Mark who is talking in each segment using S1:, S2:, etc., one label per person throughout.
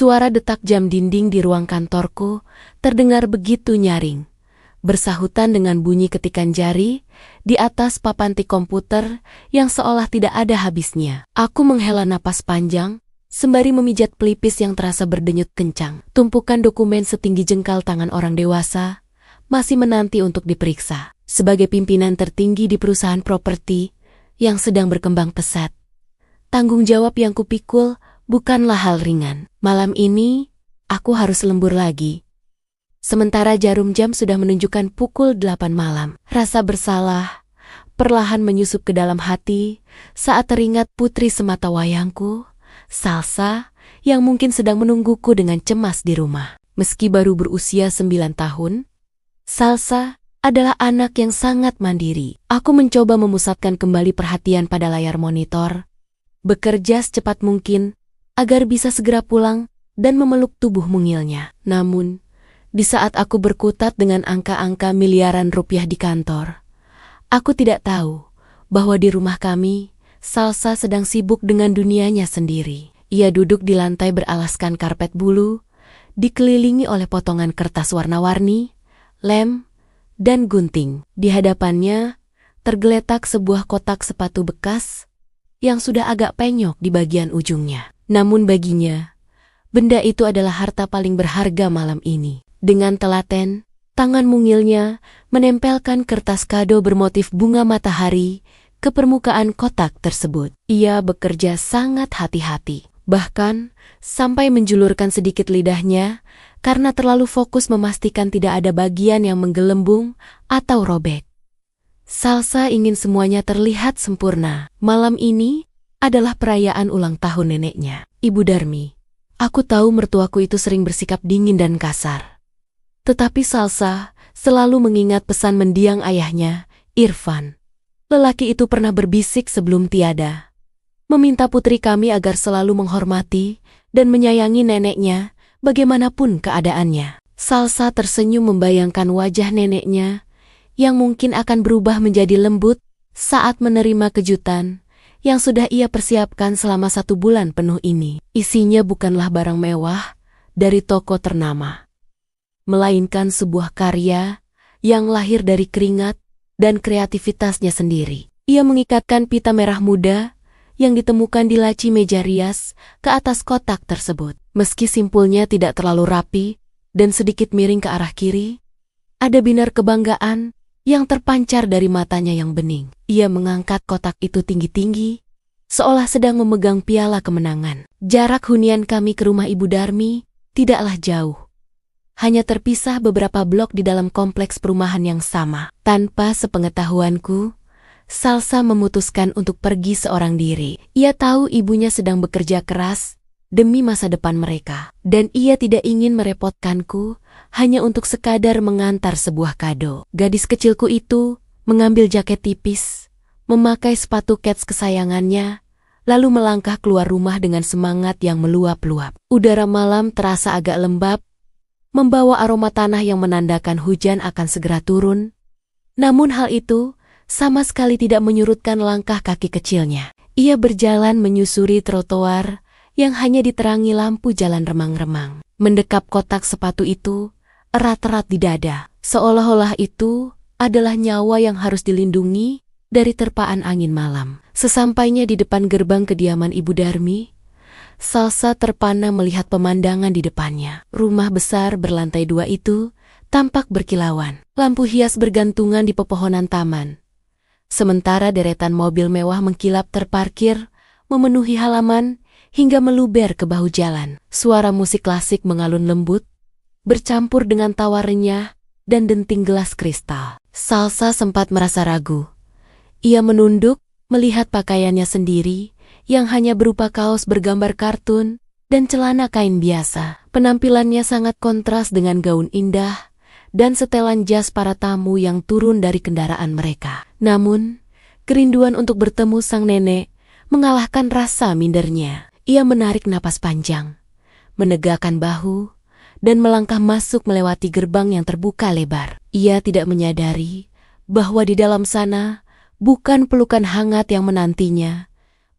S1: Suara detak jam dinding di ruang kantorku terdengar begitu nyaring, bersahutan dengan bunyi ketikan jari di atas papan tik komputer yang seolah tidak ada habisnya. Aku menghela napas panjang, sembari memijat pelipis yang terasa berdenyut kencang. Tumpukan dokumen setinggi jengkal tangan orang dewasa masih menanti untuk diperiksa. Sebagai pimpinan tertinggi di perusahaan properti yang sedang berkembang pesat, tanggung jawab yang kupikul bukanlah hal ringan. Malam ini, aku harus lembur lagi. Sementara jarum jam sudah menunjukkan pukul 8 malam. Rasa bersalah perlahan menyusup ke dalam hati saat teringat putri semata wayangku, Salsa, yang mungkin sedang menungguku dengan cemas di rumah. Meski baru berusia 9 tahun, Salsa adalah anak yang sangat mandiri. Aku mencoba memusatkan kembali perhatian pada layar monitor, bekerja secepat mungkin agar bisa segera pulang dan memeluk tubuh mungilnya. Namun, di saat aku berkutat dengan angka-angka miliaran rupiah di kantor, aku tidak tahu bahwa di rumah kami, Salsa sedang sibuk dengan dunianya sendiri. Ia duduk di lantai beralaskan karpet bulu, dikelilingi oleh potongan kertas warna-warni, lem, dan gunting. Di hadapannya, tergeletak sebuah kotak sepatu bekas yang sudah agak penyok di bagian ujungnya. Namun baginya, benda itu adalah harta paling berharga malam ini. Dengan telaten, tangan mungilnya menempelkan kertas kado bermotif bunga matahari ke permukaan kotak tersebut. Ia bekerja sangat hati-hati, bahkan sampai menjulurkan sedikit lidahnya karena terlalu fokus memastikan tidak ada bagian yang menggelembung atau robek. Salsa ingin semuanya terlihat sempurna. Malam ini adalah perayaan ulang tahun neneknya, Ibu Darmi. Aku tahu mertuaku itu sering bersikap dingin dan kasar. Tetapi Salsa selalu mengingat pesan mendiang ayahnya, Irfan. Lelaki itu pernah berbisik sebelum tiada, meminta putri kami agar selalu menghormati dan menyayangi neneknya bagaimanapun keadaannya. Salsa tersenyum membayangkan wajah neneknya yang mungkin akan berubah menjadi lembut saat menerima kejutan yang sudah ia persiapkan selama 1 bulan penuh ini. Isinya bukanlah barang mewah dari toko ternama, melainkan sebuah karya yang lahir dari keringat dan kreativitasnya sendiri. Ia mengikatkan pita merah muda yang ditemukan di laci meja rias ke atas kotak tersebut. Meski simpulnya tidak terlalu rapi dan sedikit miring ke arah kiri, ada binar kebanggaan yang terpancar dari matanya yang bening. Ia mengangkat kotak itu tinggi-tinggi, seolah sedang memegang piala kemenangan. Jarak hunian kami ke rumah Ibu Darmi tidaklah jauh. Hanya terpisah beberapa blok di dalam kompleks perumahan yang sama. Tanpa sepengetahuanku, Salsa memutuskan untuk pergi seorang diri. Ia tahu ibunya sedang bekerja keras demi masa depan mereka, dan ia tidak ingin merepotkanku hanya untuk sekadar mengantar sebuah kado. Gadis kecilku itu mengambil jaket tipis, memakai sepatu kets kesayangannya, lalu melangkah keluar rumah dengan semangat yang meluap-luap. Udara malam terasa agak lembab, membawa aroma tanah yang menandakan hujan akan segera turun. Namun hal itu sama sekali tidak menyurutkan langkah kaki kecilnya. Ia berjalan menyusuri trotoar yang hanya diterangi lampu jalan remang-remang. Mendekap kotak sepatu itu erat-erat di dada, seolah-olah itu adalah nyawa yang harus dilindungi dari terpaan angin malam. Sesampainya di depan gerbang kediaman Ibu Darmi, Salsa terpana melihat pemandangan di depannya. Rumah besar berlantai 2 itu tampak berkilauan. Lampu hias bergantungan di pepohonan taman, sementara deretan mobil mewah mengkilap terparkir memenuhi halaman hingga meluber ke bahu jalan. Suara musik klasik mengalun lembut, bercampur dengan tawa renyah dan denting gelas kristal. Salsa sempat merasa ragu. Ia menunduk melihat pakaiannya sendiri yang hanya berupa kaos bergambar kartun dan celana kain biasa. Penampilannya sangat kontras dengan gaun indah dan setelan jas para tamu yang turun dari kendaraan mereka. Namun, kerinduan untuk bertemu sang nenek mengalahkan rasa mindernya. Ia menarik napas panjang, menegakkan bahu, dan melangkah masuk melewati gerbang yang terbuka lebar. Ia tidak menyadari bahwa di dalam sana bukan pelukan hangat yang menantinya,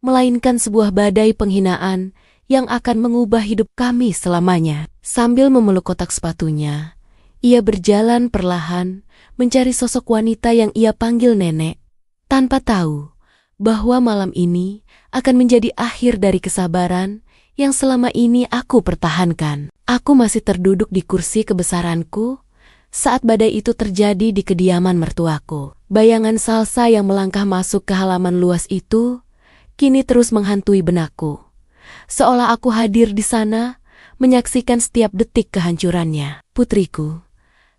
S1: melainkan sebuah badai penghinaan yang akan mengubah hidup kami selamanya. Sambil memeluk kotak sepatunya, ia berjalan perlahan mencari sosok wanita yang ia panggil nenek, tanpa tahu bahwa malam ini akan menjadi akhir dari kesabaran yang selama ini aku pertahankan. Aku masih terduduk di kursi kebesaranku saat badai itu terjadi di kediaman mertuaku. Bayangan Salsa yang melangkah masuk ke halaman luas itu kini terus menghantui benakku. Seolah aku hadir di sana, menyaksikan setiap detik kehancurannya. Putriku,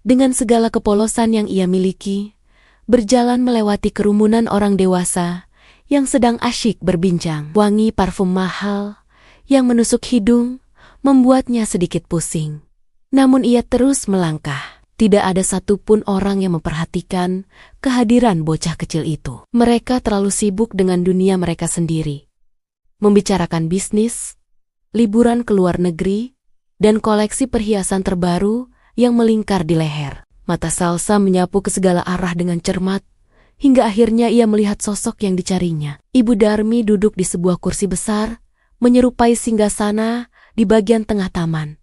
S1: dengan segala kepolosan yang ia miliki, berjalan melewati kerumunan orang dewasa yang sedang asyik berbincang. Wangi parfum mahal yang menusuk hidung membuatnya sedikit pusing. Namun ia terus melangkah. Tidak ada satupun orang yang memperhatikan kehadiran bocah kecil itu. Mereka terlalu sibuk dengan dunia mereka sendiri, membicarakan bisnis, liburan ke luar negeri, dan koleksi perhiasan terbaru yang melingkar di leher. Mata Salsa menyapu ke segala arah dengan cermat, hingga akhirnya ia melihat sosok yang dicarinya. Ibu Darmi duduk di sebuah kursi besar, menyerupai singgasana di bagian tengah taman,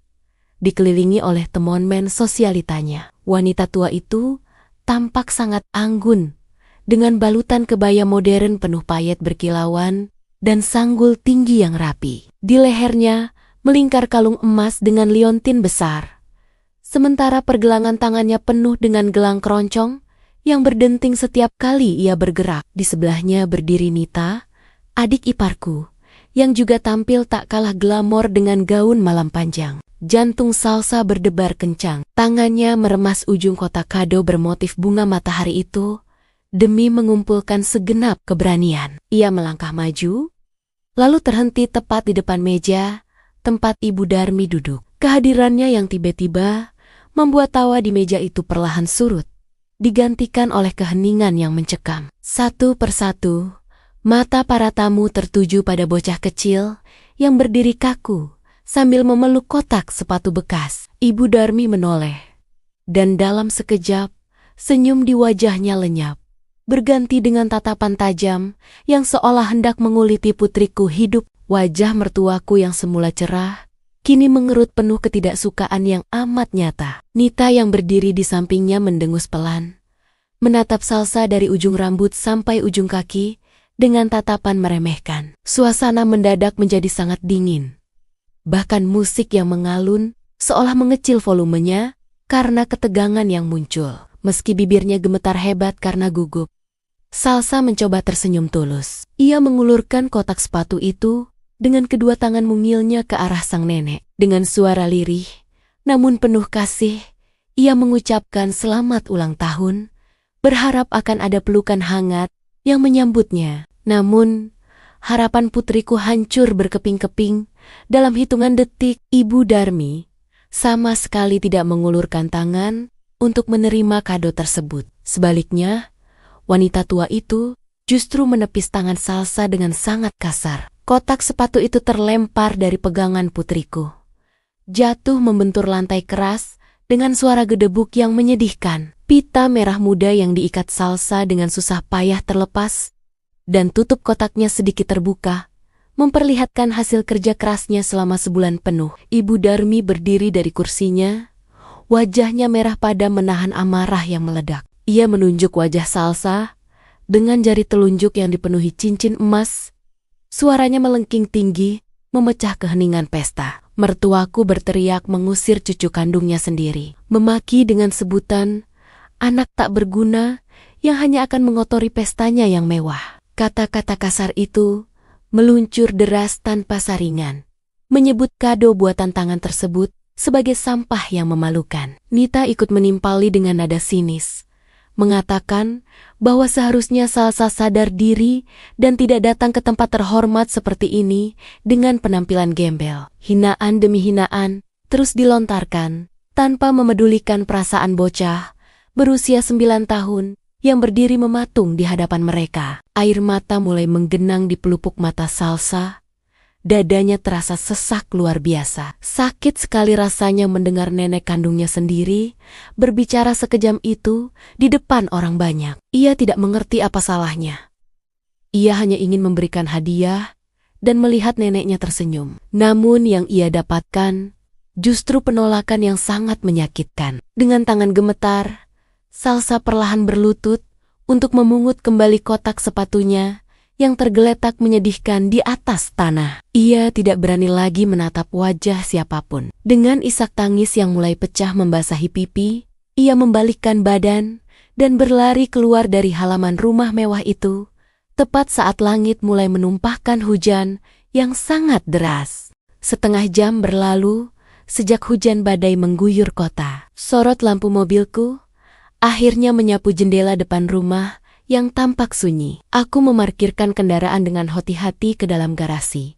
S1: dikelilingi oleh temonmen sosialitanya. Wanita tua itu tampak sangat anggun, dengan balutan kebaya modern penuh payet berkilauan dan sanggul tinggi yang rapi. Di lehernya melingkar kalung emas dengan liontin besar, sementara pergelangan tangannya penuh dengan gelang keroncong yang berdenting setiap kali ia bergerak. Di sebelahnya berdiri Nita, adik iparku, yang juga tampil tak kalah glamor dengan gaun malam panjang. Jantung Salsa berdebar kencang. Tangannya meremas ujung kotak kado bermotif bunga matahari itu demi mengumpulkan segenap keberanian. Ia melangkah maju, lalu terhenti tepat di depan meja tempat Ibu Darmi duduk. Kehadirannya yang tiba-tiba membuat tawa di meja itu perlahan surut, digantikan oleh keheningan yang mencekam. Satu persatu, mata para tamu tertuju pada bocah kecil yang berdiri kaku sambil memeluk kotak sepatu bekas. Ibu Darmi menoleh, dan dalam sekejap, senyum di wajahnya lenyap, berganti dengan tatapan tajam yang seolah hendak menguliti putriku hidup. Wajah mertuaku yang semula cerah, kini mengerut penuh ketidaksukaan yang amat nyata. Nita yang berdiri di sampingnya mendengus pelan, menatap Salsa dari ujung rambut sampai ujung kaki dengan tatapan meremehkan. Suasana mendadak menjadi sangat dingin. Bahkan musik yang mengalun seolah mengecil volumenya karena ketegangan yang muncul. Meski bibirnya gemetar hebat karena gugup, Salsa mencoba tersenyum tulus. Ia mengulurkan kotak sepatu itu dengan kedua tangan mungilnya ke arah sang nenek. Dengan suara lirih, namun penuh kasih, ia mengucapkan selamat ulang tahun, berharap akan ada pelukan hangat yang menyambutnya. Namun, harapan putriku hancur berkeping-keping. Dalam hitungan detik, Ibu Darmi sama sekali tidak mengulurkan tangan untuk menerima kado tersebut. Sebaliknya, wanita tua itu justru menepis tangan Salsa dengan sangat kasar. Kotak sepatu itu terlempar dari pegangan putriku, jatuh membentur lantai keras dengan suara gedebuk yang menyedihkan. Pita merah muda yang diikat Salsa dengan susah payah terlepas, dan tutup kotaknya sedikit terbuka, memperlihatkan hasil kerja kerasnya selama sebulan penuh. Ibu Darmi berdiri dari kursinya, wajahnya merah padam menahan amarah yang meledak. Ia menunjuk wajah Salsa dengan jari telunjuk yang dipenuhi cincin emas. Suaranya melengking tinggi, memecah keheningan pesta. Mertuaku berteriak mengusir cucu kandungnya sendiri, memaki dengan sebutan anak tak berguna yang hanya akan mengotori pestanya yang mewah. Kata-kata kasar itu meluncur deras tanpa saringan, menyebut kado buatan tangan tersebut sebagai sampah yang memalukan. Nita ikut menimpali dengan nada sinis, mengatakan bahwa seharusnya Salsa sadar diri dan tidak datang ke tempat terhormat seperti ini dengan penampilan gembel. Hinaan demi hinaan terus dilontarkan tanpa memedulikan perasaan bocah berusia 9 tahun yang berdiri mematung di hadapan mereka. Air mata mulai menggenang di pelupuk mata Salsa. Dadanya terasa sesak luar biasa. Sakit sekali rasanya mendengar nenek kandungnya sendiri berbicara sekejam itu di depan orang banyak. Ia tidak mengerti apa salahnya. Ia hanya ingin memberikan hadiah dan melihat neneknya tersenyum. Namun yang ia dapatkan justru penolakan yang sangat menyakitkan. Dengan tangan gemetar, Salsa perlahan berlutut untuk memungut kembali kotak sepatunya yang tergeletak menyedihkan di atas tanah. Ia tidak berani lagi menatap wajah siapapun. Dengan isak tangis yang mulai pecah membasahi pipi, ia membalikkan badan dan berlari keluar dari halaman rumah mewah itu, tepat saat langit mulai menumpahkan hujan yang sangat deras. Setengah jam berlalu sejak hujan badai mengguyur kota. Sorot lampu mobilku akhirnya menyapu jendela depan rumah yang tampak sunyi. Aku memarkirkan kendaraan dengan hati-hati ke dalam garasi,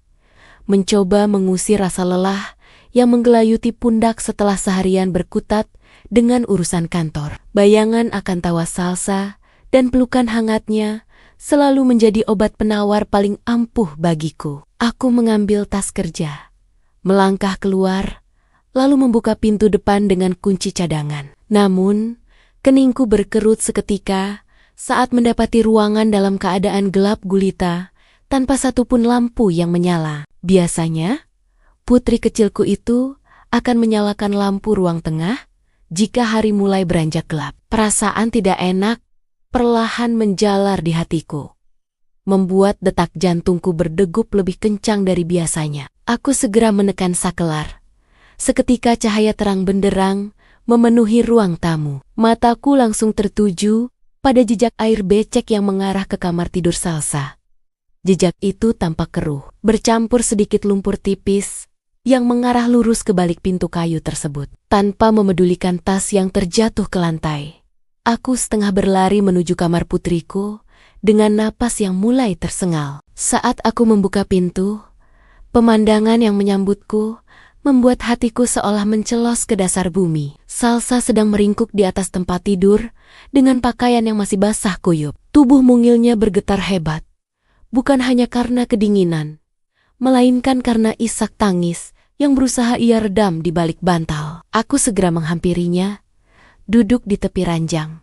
S1: mencoba mengusir rasa lelah yang menggelayuti pundak setelah seharian berkutat dengan urusan kantor. Bayangan akan tawa Salsa dan pelukan hangatnya selalu menjadi obat penawar paling ampuh bagiku. Aku mengambil tas kerja, melangkah keluar, lalu membuka pintu depan dengan kunci cadangan. Namun, keningku berkerut seketika saat mendapati ruangan dalam keadaan gelap gulita tanpa satupun lampu yang menyala. Biasanya, putri kecilku itu akan menyalakan lampu ruang tengah jika hari mulai beranjak gelap. Perasaan tidak enak perlahan menjalar di hatiku, membuat detak jantungku berdegup lebih kencang dari biasanya. Aku segera menekan sakelar. Seketika cahaya terang benderang memenuhi ruang tamu. Mataku langsung tertuju pada jejak air becek yang mengarah ke kamar tidur Salsa. Jejak itu tampak keruh, bercampur sedikit lumpur tipis yang mengarah lurus ke balik pintu kayu tersebut. Tanpa memedulikan tas yang terjatuh ke lantai, aku setengah berlari menuju kamar putriku dengan napas yang mulai tersengal. Saat aku membuka pintu, pemandangan yang menyambutku membuat hatiku seolah mencelos ke dasar bumi. Salsa sedang meringkuk di atas tempat tidur dengan pakaian yang masih basah kuyup. Tubuh mungilnya bergetar hebat, bukan hanya karena kedinginan, melainkan karena isak tangis yang berusaha ia redam di balik bantal. Aku segera menghampirinya, duduk di tepi ranjang,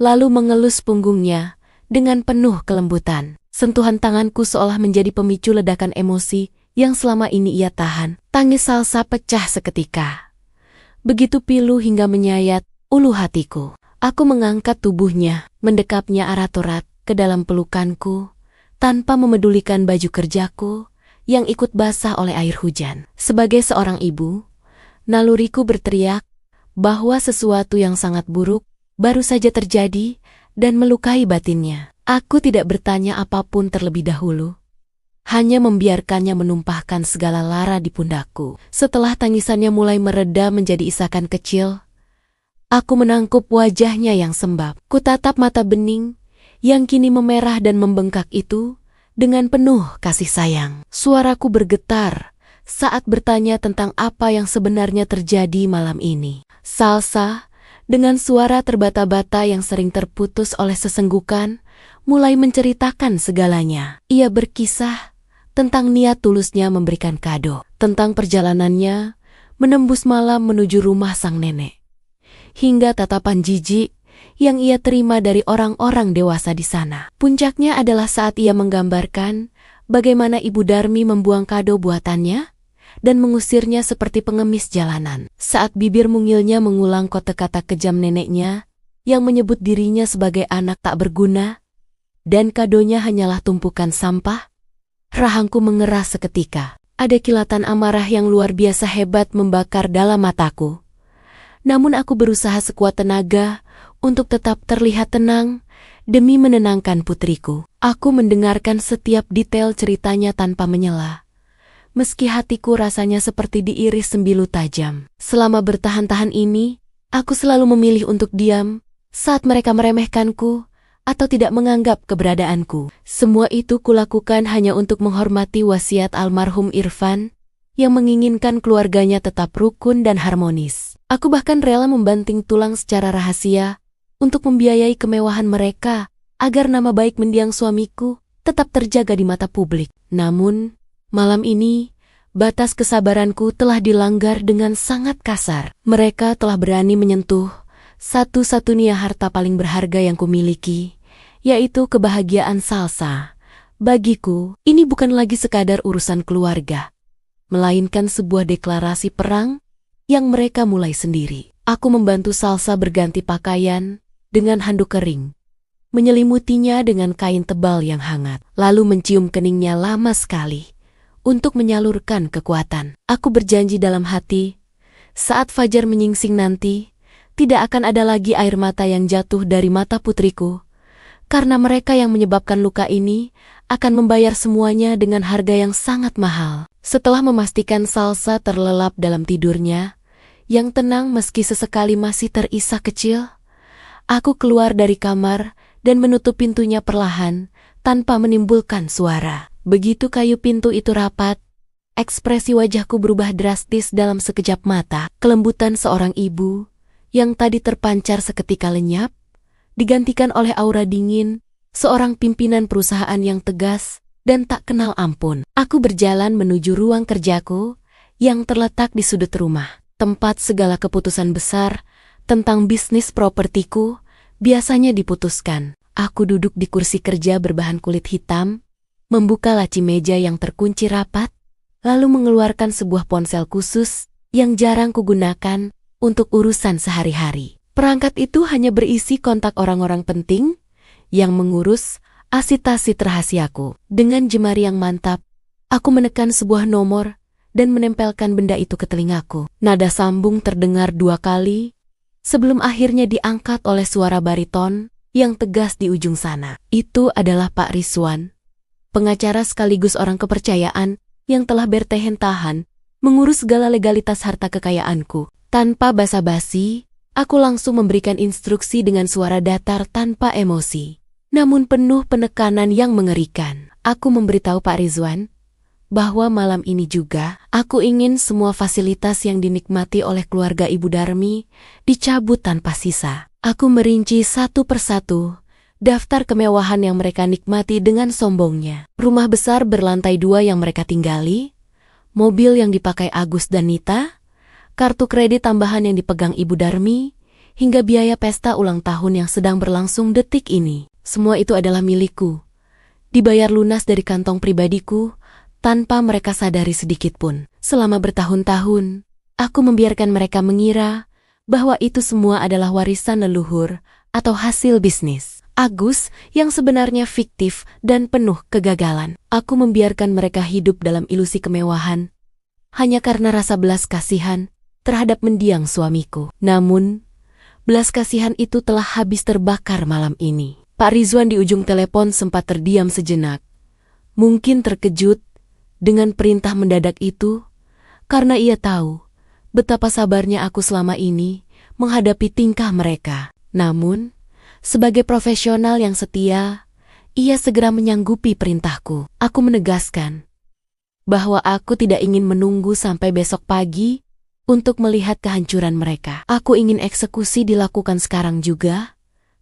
S1: lalu mengelus punggungnya dengan penuh kelembutan. Sentuhan tanganku seolah menjadi pemicu ledakan emosi yang selama ini ia tahan. Tangis Salsa pecah seketika, begitu pilu hingga menyayat ulu hatiku. Aku mengangkat tubuhnya, mendekapnya erat-erat ke dalam pelukanku, tanpa memedulikan baju kerjaku yang ikut basah oleh air hujan. Sebagai seorang ibu, naluriku berteriak bahwa sesuatu yang sangat buruk baru saja terjadi dan melukai batinnya. Aku tidak bertanya apapun terlebih dahulu, hanya membiarkannya menumpahkan segala lara di pundakku. Setelah tangisannya mulai mereda menjadi isakan kecil, aku menangkup wajahnya yang sembab. Kutatap mata bening yang kini memerah dan membengkak itu dengan penuh kasih sayang. Suaraku bergetar saat bertanya tentang apa yang sebenarnya terjadi malam ini. Salsa, dengan suara terbata-bata yang sering terputus oleh sesenggukan, mulai menceritakan segalanya. Ia berkisah tentang niat tulusnya memberikan kado, tentang perjalanannya menembus malam menuju rumah sang nenek, hingga tatapan jijik yang ia terima dari orang-orang dewasa di sana. Puncaknya adalah saat ia menggambarkan bagaimana Ibu Darmi membuang kado buatannya dan mengusirnya seperti pengemis jalanan. Saat bibir mungilnya mengulang kata-kata kejam neneknya yang menyebut dirinya sebagai anak tak berguna dan kadonya hanyalah tumpukan sampah, rahangku mengeras seketika. Ada kilatan amarah yang luar biasa hebat membakar dalam mataku. Namun aku berusaha sekuat tenaga untuk tetap terlihat tenang demi menenangkan putriku. Aku mendengarkan setiap detail ceritanya tanpa menyela, meski hatiku rasanya seperti diiris sembilu tajam. Selama bertahan-tahan ini, aku selalu memilih untuk diam saat mereka meremehkanku atau tidak menganggap keberadaanku. Semua itu kulakukan hanya untuk menghormati wasiat almarhum Irfan yang menginginkan keluarganya tetap rukun dan harmonis. Aku bahkan rela membanting tulang secara rahasia untuk membiayai kemewahan mereka agar nama baik mendiang suamiku tetap terjaga di mata publik. Namun, malam ini, batas kesabaranku telah dilanggar dengan sangat kasar. Mereka telah berani menyentuh satu-satunya harta paling berharga yang kumiliki, yaitu kebahagiaan Salsa, Bagiku, ini bukan lagi sekadar urusan keluarga, melainkan sebuah deklarasi perang yang mereka mulai sendiri. Aku membantu Salsa berganti pakaian dengan handuk kering, menyelimutinya dengan kain tebal yang hangat, lalu mencium keningnya lama sekali untuk menyalurkan kekuatan. Aku berjanji dalam hati, saat fajar menyingsing nanti, tidak akan ada lagi air mata yang jatuh dari mata putriku, karena mereka yang menyebabkan luka ini akan membayar semuanya dengan harga yang sangat mahal. Setelah memastikan Salsa terlelap dalam tidurnya, yang tenang meski sesekali masih terisak kecil, aku keluar dari kamar dan menutup pintunya perlahan tanpa menimbulkan suara. Begitu kayu pintu itu rapat, ekspresi wajahku berubah drastis dalam sekejap mata. Kelembutan seorang ibu yang tadi terpancar seketika lenyap, digantikan oleh aura dingin seorang pimpinan perusahaan yang tegas dan tak kenal ampun. Aku berjalan menuju ruang kerjaku yang terletak di sudut rumah, tempat segala keputusan besar tentang bisnis propertiku biasanya diputuskan. Aku duduk di kursi kerja berbahan kulit hitam, membuka laci meja yang terkunci rapat, lalu mengeluarkan sebuah ponsel khusus yang jarang kugunakan untuk urusan sehari-hari. Perangkat itu hanya berisi kontak orang-orang penting yang mengurus arsip rahasiaku. Dengan jemari yang mantap, aku menekan sebuah nomor dan menempelkan benda itu ke telingaku. Nada sambung terdengar 2 kali, sebelum akhirnya diangkat oleh suara bariton yang tegas di ujung sana. Itu adalah Pak Rizwan, pengacara sekaligus orang kepercayaan yang telah bertahan-tahan mengurus segala legalitas harta kekayaanku. Tanpa basa-basi, aku langsung memberikan instruksi dengan suara datar tanpa emosi, namun penuh penekanan yang mengerikan. Aku memberitahu Pak Rizwan bahwa malam ini juga aku ingin semua fasilitas yang dinikmati oleh keluarga Ibu Darmi dicabut tanpa sisa. Aku merinci satu persatu daftar kemewahan yang mereka nikmati dengan sombongnya. Rumah besar berlantai 2 yang mereka tinggali, mobil yang dipakai Agus dan Nita, kartu kredit tambahan yang dipegang Ibu Darmi, hingga biaya pesta ulang tahun yang sedang berlangsung detik ini. Semua itu adalah milikku, dibayar lunas dari kantong pribadiku tanpa mereka sadari sedikit pun. Selama bertahun-tahun, aku membiarkan mereka mengira bahwa itu semua adalah warisan leluhur atau hasil bisnis Agus yang sebenarnya fiktif dan penuh kegagalan. Aku membiarkan mereka hidup dalam ilusi kemewahan hanya karena rasa belas kasihan terhadap mendiang suamiku. Namun, belas kasihan itu telah habis terbakar malam ini. Pak Rizwan di ujung telepon sempat terdiam sejenak, mungkin terkejut dengan perintah mendadak itu, karena ia tahu betapa sabarnya aku selama ini menghadapi tingkah mereka. Namun, sebagai profesional yang setia, ia segera menyanggupi perintahku. Aku menegaskan bahwa aku tidak ingin menunggu sampai besok pagi untuk melihat kehancuran mereka. Aku ingin eksekusi dilakukan sekarang juga,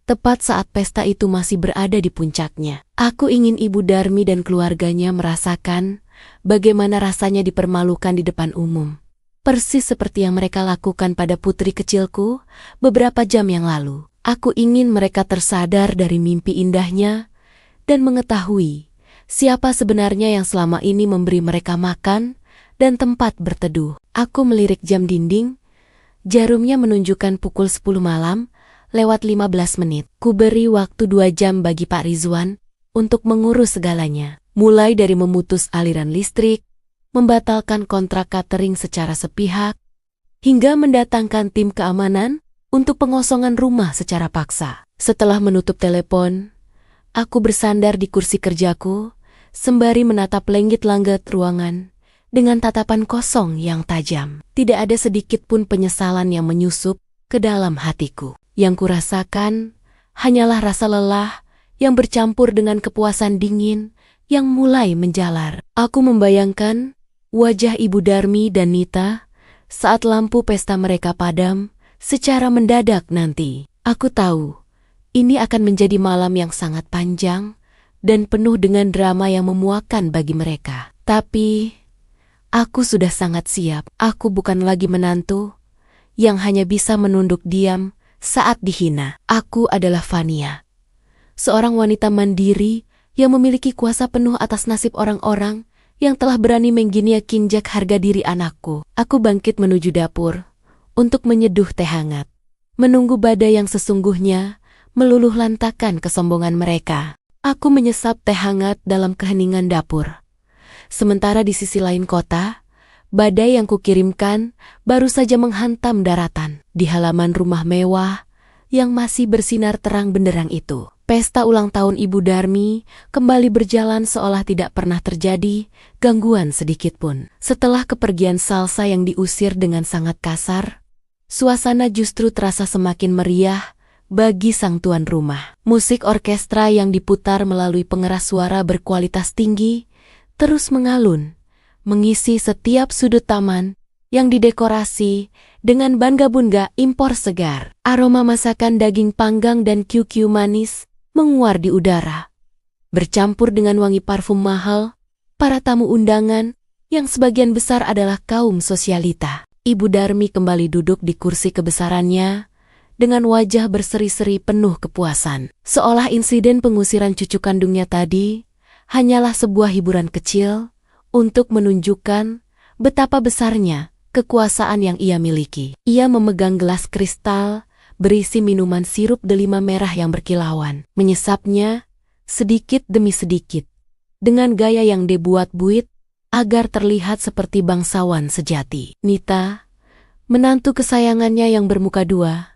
S1: tepat saat pesta itu masih berada di puncaknya. Aku ingin Ibu Darmi dan keluarganya merasakan bagaimana rasanya dipermalukan di depan umum, persis seperti yang mereka lakukan pada putri kecilku beberapa jam yang lalu. Aku ingin mereka tersadar dari mimpi indahnya dan mengetahui siapa sebenarnya yang selama ini memberi mereka makan dan tempat berteduh. Aku melirik jam dinding, jarumnya menunjukkan pukul 10 malam lewat 15 menit. Ku beri waktu 2 jam bagi Pak Rizwan untuk mengurus segalanya, mulai dari memutus aliran listrik, membatalkan kontrak catering secara sepihak, hingga mendatangkan tim keamanan untuk pengosongan rumah secara paksa. Setelah menutup telepon, aku bersandar di kursi kerjaku, sembari menatap lenggit-langit ruangan dengan tatapan kosong yang tajam. Tidak ada sedikit pun penyesalan yang menyusup ke dalam hatiku. Yang kurasakan hanyalah rasa lelah yang bercampur dengan kepuasan dingin yang mulai menjalar. Aku membayangkan wajah Ibu Darmi dan Nita saat lampu pesta mereka padam secara mendadak nanti. Aku tahu ini akan menjadi malam yang sangat panjang dan penuh dengan drama yang memuakkan bagi mereka. Tapi aku sudah sangat siap. Aku bukan lagi menantu yang hanya bisa menunduk diam saat dihina. Aku adalah Fania, seorang wanita mandiri yang memiliki kuasa penuh atas nasib orang-orang yang telah berani menginjak harga diri anakku. Aku bangkit menuju dapur untuk menyeduh teh hangat, menunggu badai yang sesungguhnya meluluh lantakan kesombongan mereka. Aku menyesap teh hangat dalam keheningan dapur. Sementara di sisi lain kota, badai yang kukirimkan baru saja menghantam daratan. Di halaman rumah mewah yang masih bersinar terang benderang itu, pesta ulang tahun Ibu Darmi kembali berjalan seolah tidak pernah terjadi gangguan sedikitpun. Setelah kepergian Salsa yang diusir dengan sangat kasar, suasana justru terasa semakin meriah bagi sang tuan rumah. Musik orkestra yang diputar melalui pengeras suara berkualitas tinggi terus mengalun, mengisi setiap sudut taman yang didekorasi dengan bunga impor segar. Aroma masakan daging panggang dan QQ manis menguar di udara, bercampur dengan wangi parfum mahal para tamu undangan yang sebagian besar adalah kaum sosialita. Ibu Darmi kembali duduk di kursi kebesarannya dengan wajah berseri-seri penuh kepuasan, seolah insiden pengusiran cucu kandungnya tadi hanyalah sebuah hiburan kecil untuk menunjukkan betapa besarnya kekuasaan yang ia miliki. Ia memegang gelas kristal berisi minuman sirup delima merah yang berkilauan, menyesapnya sedikit demi sedikit dengan gaya yang dibuat-buit agar terlihat seperti bangsawan sejati. Nita, menantu kesayangannya yang bermuka dua,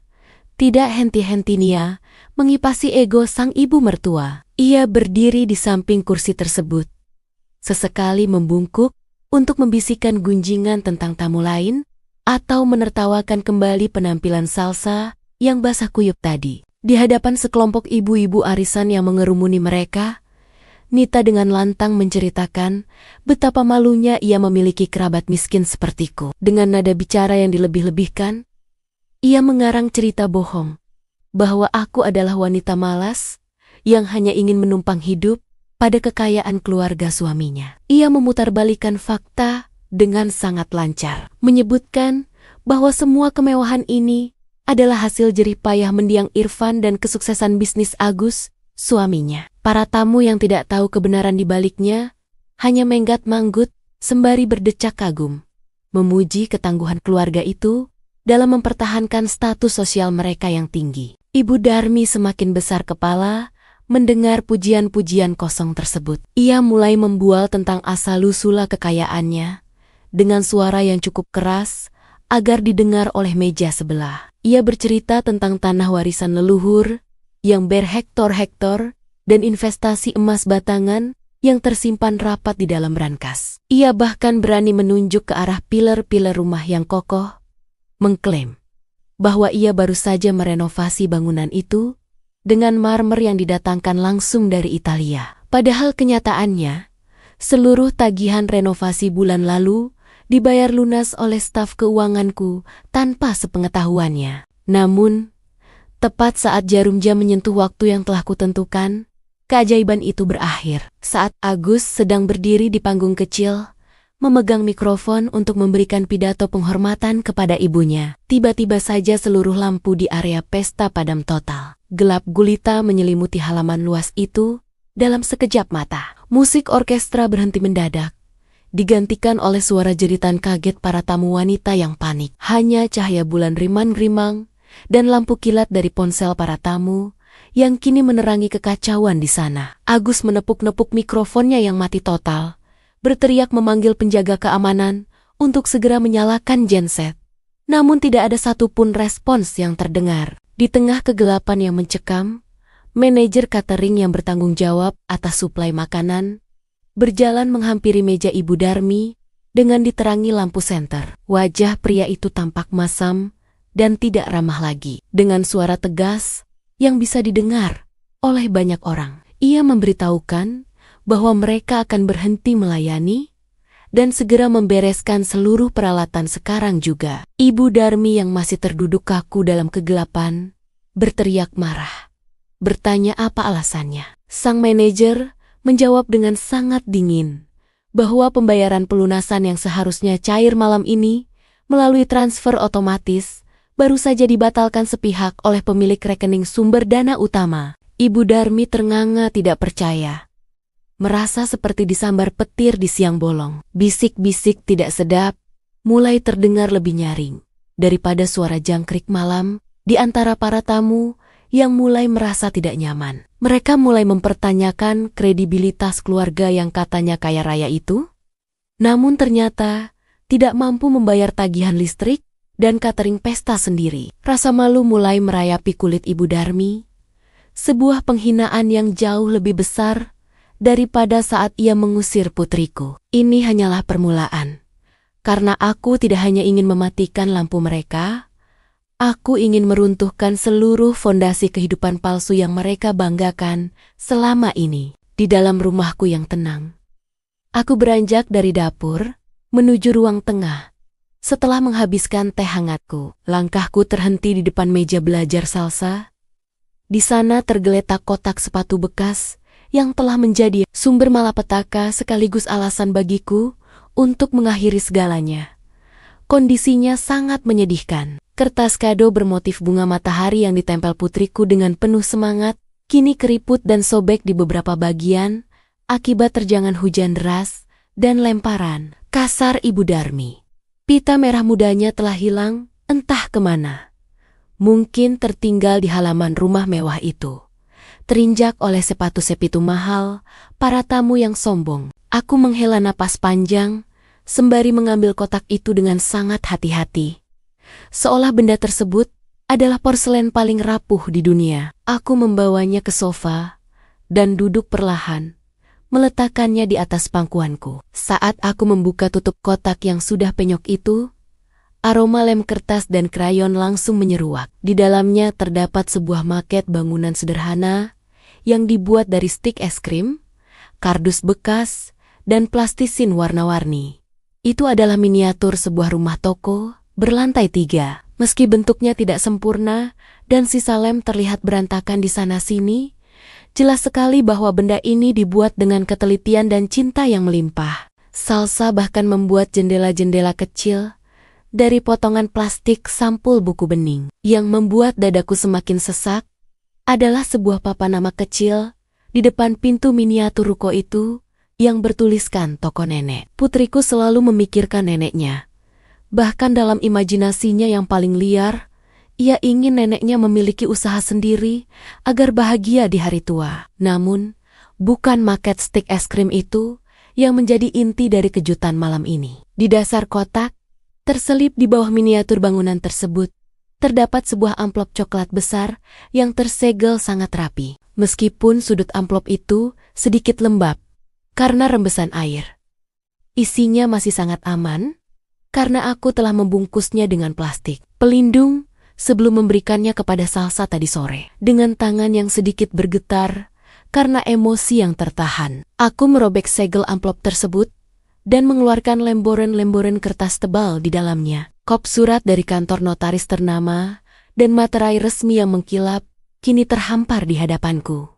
S1: tidak henti-hentinya mengipasi ego sang ibu mertua. Ia berdiri di samping kursi tersebut, sesekali membungkuk untuk membisikkan gunjingan tentang tamu lain atau menertawakan kembali penampilan Salsa yang basah kuyup tadi. Di hadapan sekelompok ibu-ibu arisan yang mengerumuni mereka, Nita dengan lantang menceritakan betapa malunya ia memiliki kerabat miskin sepertiku. Dengan nada bicara yang dilebih-lebihkan, ia mengarang cerita bohong bahwa aku adalah wanita malas yang hanya ingin menumpang hidup pada kekayaan keluarga suaminya. Ia memutarbalikkan fakta dengan sangat lancar, menyebutkan bahwa semua kemewahan ini adalah hasil jerih payah mendiang Irfan dan kesuksesan bisnis Agus, suaminya. Para tamu yang tidak tahu kebenaran di baliknya hanya menggat-manggut sembari berdecak kagum, memuji ketangguhan keluarga itu dalam mempertahankan status sosial mereka yang tinggi. Ibu Darmi semakin besar kepala mendengar pujian-pujian kosong tersebut. Ia mulai membual tentang asal-usula kekayaannya dengan suara yang cukup keras agar didengar oleh meja sebelah. Ia bercerita tentang tanah warisan leluhur yang berhektar-hektar dan investasi emas batangan yang tersimpan rapat di dalam brankas. Ia bahkan berani menunjuk ke arah pilar-pilar rumah yang kokoh, mengklaim bahwa ia baru saja merenovasi bangunan itu dengan marmer yang didatangkan langsung dari Italia. Padahal kenyataannya, seluruh tagihan renovasi bulan lalu dibayar lunas oleh staf keuanganku tanpa sepengetahuannya. Namun, tepat saat jarum jam menyentuh waktu yang telah kutentukan, keajaiban itu berakhir. Saat Agus sedang berdiri di panggung kecil, memegang mikrofon untuk memberikan pidato penghormatan kepada ibunya, tiba-tiba saja seluruh lampu di area pesta padam total. Gelap gulita menyelimuti halaman luas itu dalam sekejap mata. Musik orkestra berhenti mendadak, digantikan oleh suara jeritan kaget para tamu wanita yang panik. Hanya cahaya bulan rimang-rimang dan lampu kilat dari ponsel para tamu yang kini menerangi kekacauan di sana. Agus menepuk-nepuk mikrofonnya yang mati total, berteriak memanggil penjaga keamanan untuk segera menyalakan genset. Namun tidak ada satupun respons yang terdengar. Di tengah kegelapan yang mencekam, manajer catering yang bertanggung jawab atas suplai makanan berjalan menghampiri meja Ibu Darmi dengan diterangi lampu senter. Wajah pria itu tampak masam dan tidak ramah lagi. Dengan suara tegas yang bisa didengar oleh banyak orang, ia memberitahukan bahwa mereka akan berhenti melayani dan segera membereskan seluruh peralatan sekarang juga. Ibu Darmi yang masih terduduk kaku dalam kegelapan berteriak marah, bertanya apa alasannya. Sang manajer menjawab dengan sangat dingin bahwa pembayaran pelunasan yang seharusnya cair malam ini melalui transfer otomatis baru saja dibatalkan sepihak oleh pemilik rekening sumber dana utama. Ibu Darmi ternganga tidak percaya merasa seperti disambar petir di siang bolong. Bisik-bisik tidak sedap mulai terdengar lebih nyaring daripada suara jangkrik malam di antara para tamu yang mulai merasa tidak nyaman. Mereka mulai mempertanyakan kredibilitas keluarga yang katanya kaya raya itu, namun ternyata tidak mampu membayar tagihan listrik dan catering pesta sendiri. Rasa malu mulai merayapi kulit Ibu Darmi, sebuah penghinaan yang jauh lebih besar daripada saat ia mengusir putriku. Ini hanyalah permulaan, karena aku tidak hanya ingin mematikan lampu mereka, aku ingin meruntuhkan seluruh fondasi kehidupan palsu yang mereka banggakan selama ini. Di dalam rumahku yang tenang, aku beranjak dari dapur menuju ruang tengah. Setelah menghabiskan teh hangatku, langkahku terhenti di depan meja belajar salsa. Di sana tergeletak kotak sepatu bekas yang telah menjadi sumber malapetaka sekaligus alasan bagiku untuk mengakhiri segalanya. Kondisinya sangat menyedihkan. Kertas kado bermotif bunga matahari yang ditempel putriku dengan penuh semangat, kini keriput dan sobek di beberapa bagian akibat terjangan hujan deras dan lemparan kasar Ibu Darmi. Pita merah mudanya telah hilang, entah kemana. Mungkin tertinggal di halaman rumah mewah itu, terinjak oleh sepatu-sepatu mahal para tamu yang sombong. Aku menghela napas panjang, sembari mengambil kotak itu dengan sangat hati-hati. Seolah benda tersebut adalah porselen paling rapuh di dunia. Aku membawanya ke sofa dan duduk perlahan, meletakkannya di atas pangkuanku. Saat aku membuka tutup kotak yang sudah penyok itu, aroma lem kertas dan krayon langsung menyeruak. Di dalamnya terdapat sebuah maket bangunan sederhana yang dibuat dari stik es krim, kardus bekas, dan plastisin warna-warni. Itu adalah miniatur sebuah rumah toko berlantai 3. Meski bentuknya tidak sempurna dan sisa lem terlihat berantakan di sana-sini, jelas sekali bahwa benda ini dibuat dengan ketelitian dan cinta yang melimpah. Salsa bahkan membuat jendela-jendela kecil dari potongan plastik sampul buku bening. Yang membuat dadaku semakin sesak adalah sebuah papan nama kecil di depan pintu miniatur ruko itu yang bertuliskan toko nenek. Putriku selalu memikirkan neneknya. Bahkan dalam imajinasinya yang paling liar, ia ingin neneknya memiliki usaha sendiri agar bahagia di hari tua. Namun, bukan maket stik es krim itu yang menjadi inti dari kejutan malam ini. Di dasar kotak, terselip di bawah miniatur bangunan tersebut, terdapat sebuah amplop coklat besar yang tersegel sangat rapi. Meskipun sudut amplop itu sedikit lembab karena rembesan air, isinya masih sangat aman karena aku telah membungkusnya dengan plastik pelindung sebelum memberikannya kepada Salsa tadi sore. Dengan tangan yang sedikit bergetar karena emosi yang tertahan, aku merobek segel amplop tersebut dan mengeluarkan lemboran-lemboran kertas tebal di dalamnya. Kop surat dari kantor notaris ternama dan materai resmi yang mengkilap kini terhampar di hadapanku.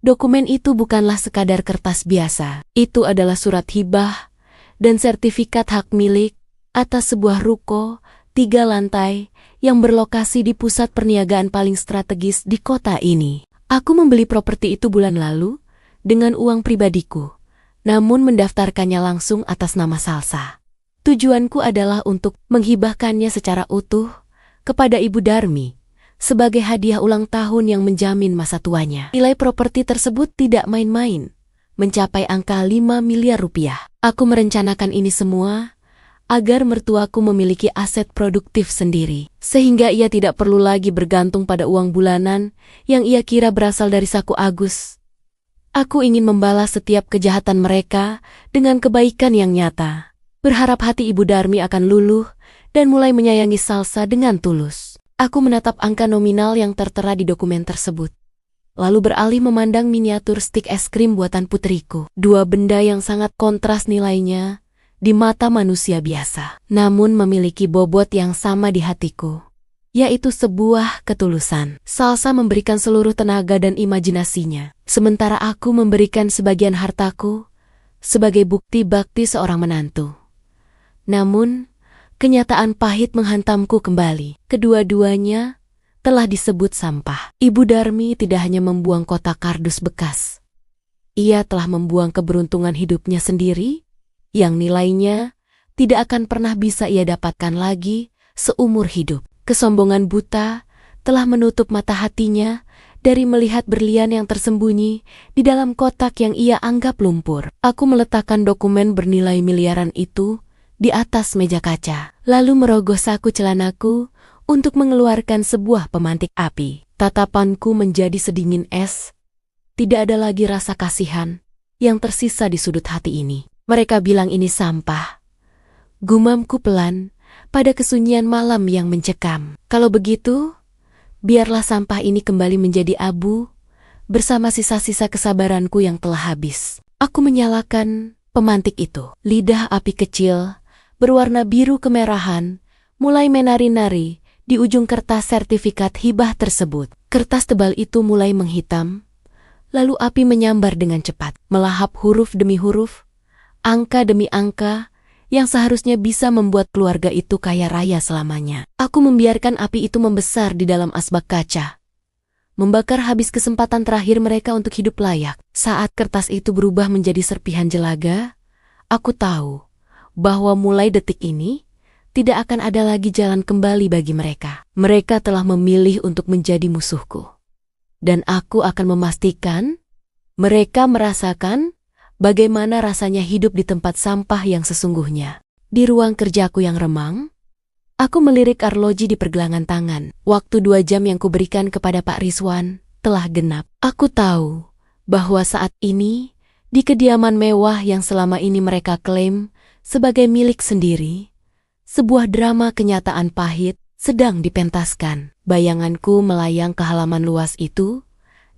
S1: Dokumen itu bukanlah sekadar kertas biasa. Itu adalah surat hibah dan sertifikat hak milik atas sebuah ruko 3 lantai yang berlokasi di pusat perniagaan paling strategis di kota ini. Aku membeli properti itu bulan lalu dengan uang pribadiku, namun mendaftarkannya langsung atas nama Salsa. Tujuanku adalah untuk menghibahkannya secara utuh kepada Ibu Darmi sebagai hadiah ulang tahun yang menjamin masa tuanya. Nilai properti tersebut tidak main-main, mencapai angka 5 miliar rupiah. Aku merencanakan ini semua agar mertuaku memiliki aset produktif sendiri, sehingga ia tidak perlu lagi bergantung pada uang bulanan yang ia kira berasal dari saku Agus. Aku ingin membalas setiap kejahatan mereka dengan kebaikan yang nyata. Berharap hati Ibu Darmi akan luluh dan mulai menyayangi Salsa dengan tulus. Aku menatap angka nominal yang tertera di dokumen tersebut, lalu beralih memandang miniatur stik es krim buatan putriku. 2 benda yang sangat kontras nilainya di mata manusia biasa, namun memiliki bobot yang sama di hatiku, yaitu sebuah ketulusan. Salsa memberikan seluruh tenaga dan imajinasinya, sementara aku memberikan sebagian hartaku sebagai bukti bakti seorang menantu. Namun, kenyataan pahit menghantamku kembali. Kedua-duanya telah disebut sampah. Ibu Darmi tidak hanya membuang kotak kardus bekas, Ia telah membuang keberuntungan hidupnya sendiri, yang nilainya tidak akan pernah bisa ia dapatkan lagi seumur hidup. Kesombongan buta telah menutup mata hatinya dari melihat berlian yang tersembunyi di dalam kotak yang ia anggap lumpur. Aku meletakkan dokumen bernilai miliaran itu di atas meja kaca, lalu merogoh saku celanaku untuk mengeluarkan sebuah pemantik api. Tatapanku menjadi sedingin es. Tidak ada lagi rasa kasihan yang tersisa di sudut hati ini. Mereka bilang ini sampah. Gumamku pelan pada kesunyian malam yang mencekam. Kalau begitu, biarlah sampah ini kembali menjadi abu bersama sisa-sisa kesabaranku yang telah habis. Aku menyalakan pemantik itu. Lidah api kecil berwarna biru kemerahan mulai menari-nari di ujung kertas sertifikat hibah tersebut. Kertas tebal itu mulai menghitam, lalu api menyambar dengan cepat, melahap huruf demi huruf, angka demi angka, yang seharusnya bisa membuat keluarga itu kaya raya selamanya. Aku membiarkan api itu membesar di dalam asbak kaca, membakar habis kesempatan terakhir mereka untuk hidup layak. Saat kertas itu berubah menjadi serpihan jelaga, aku tahu bahwa mulai detik ini, tidak akan ada lagi jalan kembali bagi mereka. Mereka telah memilih untuk menjadi musuhku. Dan aku akan memastikan mereka merasakan bagaimana rasanya hidup di tempat sampah yang sesungguhnya. Di ruang kerjaku yang remang, aku melirik arloji di pergelangan tangan. Waktu 2 jam yang kuberikan kepada Pak Rizwan telah genap. Aku tahu bahwa saat ini, di kediaman mewah yang selama ini mereka klaim sebagai milik sendiri, sebuah drama kenyataan pahit sedang dipentaskan. Bayanganku melayang ke halaman luas itu,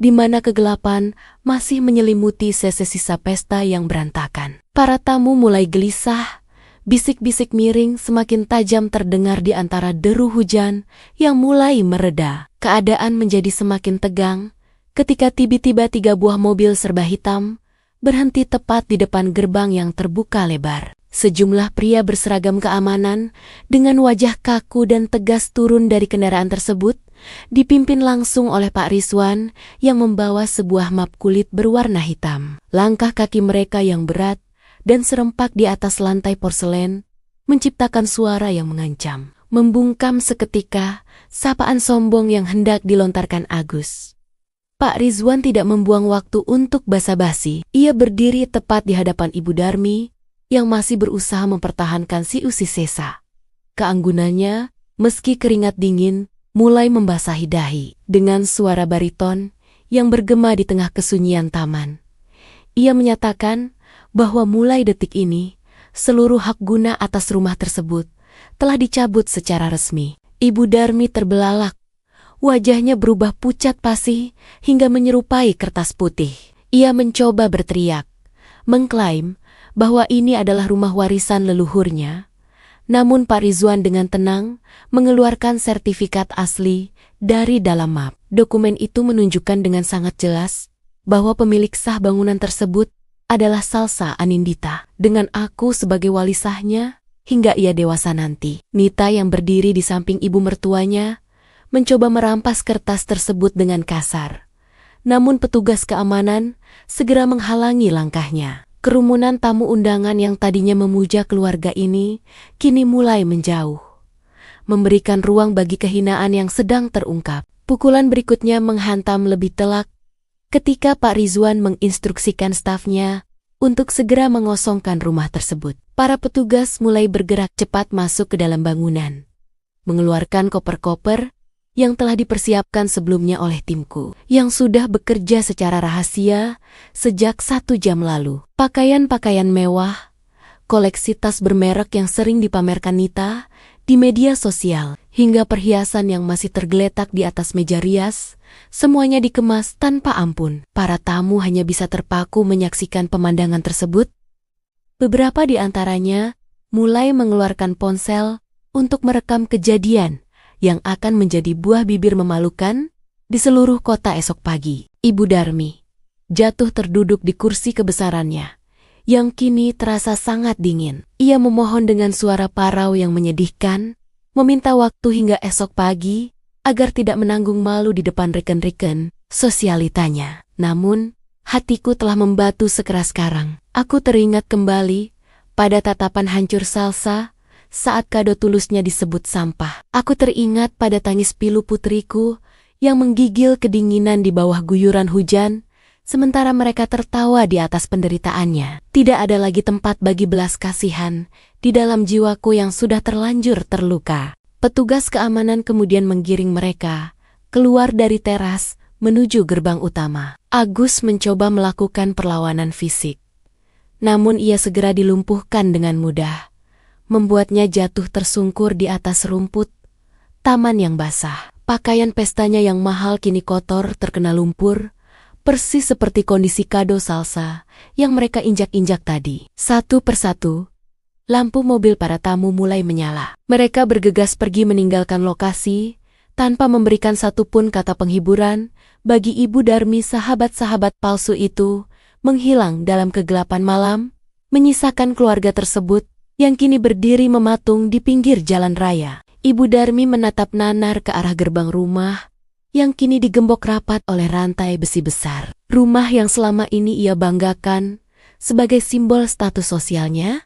S1: di mana kegelapan masih menyelimuti sisa pesta yang berantakan. Para tamu mulai gelisah, bisik-bisik miring semakin tajam terdengar di antara deru hujan yang mulai mereda. Keadaan menjadi semakin tegang ketika tiba-tiba 3 buah mobil serba hitam berhenti tepat di depan gerbang yang terbuka lebar. Sejumlah pria berseragam keamanan dengan wajah kaku dan tegas turun dari kendaraan tersebut, dipimpin langsung oleh Pak Rizwan yang membawa sebuah map kulit berwarna hitam. Langkah kaki mereka yang berat dan serempak di atas lantai porselen menciptakan suara yang mengancam. Membungkam seketika sapaan sombong yang hendak dilontarkan Agus. Pak Rizwan tidak membuang waktu untuk basa-basi. Ia berdiri tepat di hadapan Ibu Darmi yang masih berusaha mempertahankan si usi sesa. Keanggunannya, meski keringat dingin, mulai membasahi dahi. Dengan suara bariton yang bergema di tengah kesunyian taman, ia menyatakan bahwa mulai detik ini, seluruh hak guna atas rumah tersebut telah dicabut secara resmi. Ibu Darmi terbelalak. Wajahnya berubah pucat pasi hingga menyerupai kertas putih. Ia mencoba berteriak, mengklaim bahwa ini adalah rumah warisan leluhurnya. Namun Pak Rizwan dengan tenang mengeluarkan sertifikat asli dari dalam map. Dokumen itu menunjukkan dengan sangat jelas bahwa pemilik sah bangunan tersebut adalah Salsa Anindita, dengan aku sebagai wali sahnya hingga ia dewasa nanti. Nita yang berdiri di samping ibu mertuanya mencoba merampas kertas tersebut dengan kasar. Namun petugas keamanan segera menghalangi langkahnya. Kerumunan tamu undangan yang tadinya memuja keluarga ini kini mulai menjauh, memberikan ruang bagi kehinaan yang sedang terungkap. Pukulan berikutnya menghantam lebih telak ketika Pak Rizwan menginstruksikan stafnya untuk segera mengosongkan rumah tersebut. Para petugas mulai bergerak cepat masuk ke dalam bangunan, mengeluarkan koper-koper yang telah dipersiapkan sebelumnya oleh timku, yang sudah bekerja secara rahasia sejak 1 jam lalu. Pakaian-pakaian mewah, koleksi tas bermerek yang sering dipamerkan Nita di media sosial, hingga perhiasan yang masih tergeletak di atas meja rias, semuanya dikemas tanpa ampun. Para tamu hanya bisa terpaku menyaksikan pemandangan tersebut. Beberapa di antaranya mulai mengeluarkan ponsel untuk merekam kejadian yang akan menjadi buah bibir memalukan di seluruh kota esok pagi. Ibu Darmi jatuh terduduk di kursi kebesarannya, yang kini terasa sangat dingin. Ia memohon dengan suara parau yang menyedihkan, meminta waktu hingga esok pagi agar tidak menanggung malu di depan reken-reken sosialitanya. Namun, hatiku telah membatu sekeras karang. Aku teringat kembali pada tatapan hancur Salsa saat kado tulusnya disebut sampah. Aku teringat pada tangis pilu putriku yang menggigil kedinginan di bawah guyuran hujan, sementara mereka tertawa di atas penderitaannya. Tidak ada lagi tempat bagi belas kasihan di dalam jiwaku yang sudah terlanjur terluka. Petugas keamanan kemudian menggiring mereka keluar dari teras menuju gerbang utama. Agus mencoba melakukan perlawanan fisik, namun ia segera dilumpuhkan dengan mudah, membuatnya jatuh tersungkur di atas rumput taman yang basah. Pakaian pestanya yang mahal kini kotor terkena lumpur, persis seperti kondisi kado Salsa yang mereka injak-injak tadi. Satu persatu, lampu mobil para tamu mulai menyala. Mereka bergegas pergi meninggalkan lokasi tanpa memberikan satupun kata penghiburan bagi Ibu Darmi. Sahabat-sahabat palsu itu menghilang dalam kegelapan malam, menyisakan keluarga tersebut yang kini berdiri mematung di pinggir jalan raya. Ibu Darmi menatap nanar ke arah gerbang rumah yang kini digembok rapat oleh rantai besi besar. Rumah yang selama ini ia banggakan sebagai simbol status sosialnya,